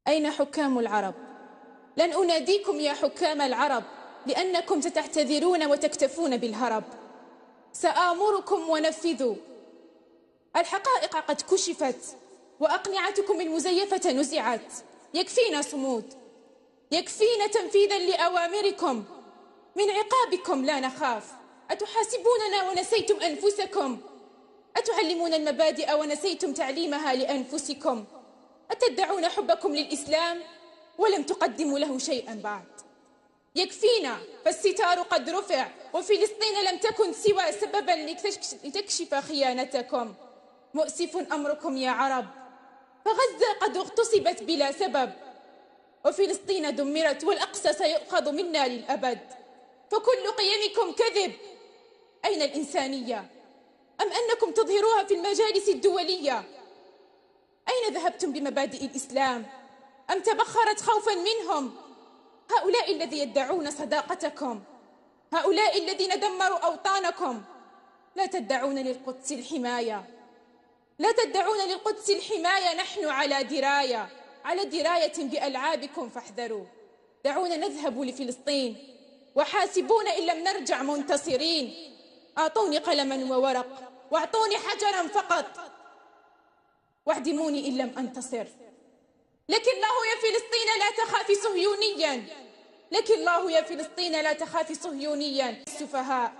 أين حكام العرب؟ لن أناديكم يا حكام العرب لأنكم ستعتذرون وتكتفون بالهرب. سآمركم ونفذوا. الحقائق قد كشفت وأقنعتكم المزيفة نزعت. يكفينا صمود، يكفينا تنفيذا لأوامركم. من عقابكم لا نخاف. أتحاسبوننا ونسيتم أنفسكم؟ أتعلمون المبادئ ونسيتم تعليمها لأنفسكم؟ أتدعون حبكم للإسلام ولم تقدموا له شيئا بعد؟ يكفينا، فالستار قد رفع، وفلسطين لم تكن سوى سببا لتكشف خيانتكم. مؤسف أمركم يا عرب، فغزة قد اغتصبت بلا سبب، وفلسطين دمرت، والأقصى سيؤخذ منا للأبد. فكل قيمكم كذب. أين الإنسانية؟ أم أنكم تظهروها في المجالس الدولية؟ أين ذهبتم بمبادئ الإسلام؟ أم تبخرت خوفا منهم؟ هؤلاء الذين يدعون صداقتكم، هؤلاء الذين دمروا أوطانكم. لا تدعون للقدس الحماية، لا تدعون للقدس الحماية. نحن على دراية بألعابكم، فاحذروا. دعونا نذهب لفلسطين وحاسبونا إن لم نرجع منتصرين. أعطوني قلما وورق، واعطوني حجرا فقط، واعدموني إن لم أنتصر. لك الله يا فلسطين لا تخافي صهيونيا، لك الله يا فلسطين لا تخافي صهيونيا. السفهاء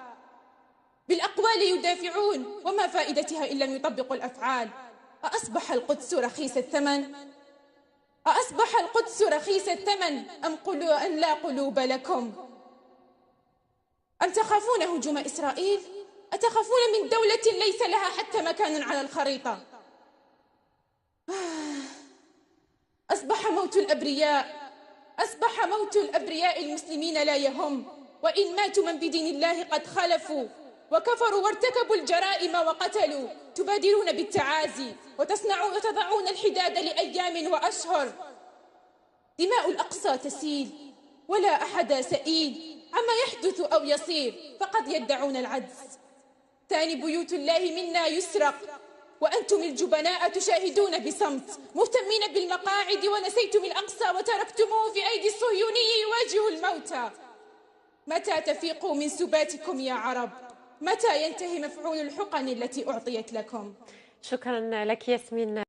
بالأقوال يدافعون، وما فائدتها إن لم يطبقوا الأفعال. أأصبح القدس رخيص الثمن؟ أأصبح القدس رخيص الثمن أم لا قلوب لكم؟ أم تخافون هجوم إسرائيل؟ أتخافون من دولة ليس لها حتى مكان على الخريطة؟ أصبح موت الأبرياء، أصبح موت الأبرياء المسلمين لا يهم. وإن ماتوا من بدين الله قد خلفوا وكفروا وارتكبوا الجرائم وقتلوا. تبادرون بالتعازي وتضعون الحداد لأيام وأشهر. دماء الأقصى تسيل ولا أحد سئيل عما يحدث أو يصير، فقد يدعون العجز. ثاني بيوت الله منا يسرق، وأنتم الجبناء تشاهدون بصمت، مهتمين بالمقاعد، ونسيتم الأقصى وتركتموه في أيدي الصهيوني يواجه الموتى. متى تفيقوا من سباتكم يا عرب؟ متى ينتهي مفعول الحقن التي أعطيت لكم؟ شكرا لك ياسمين.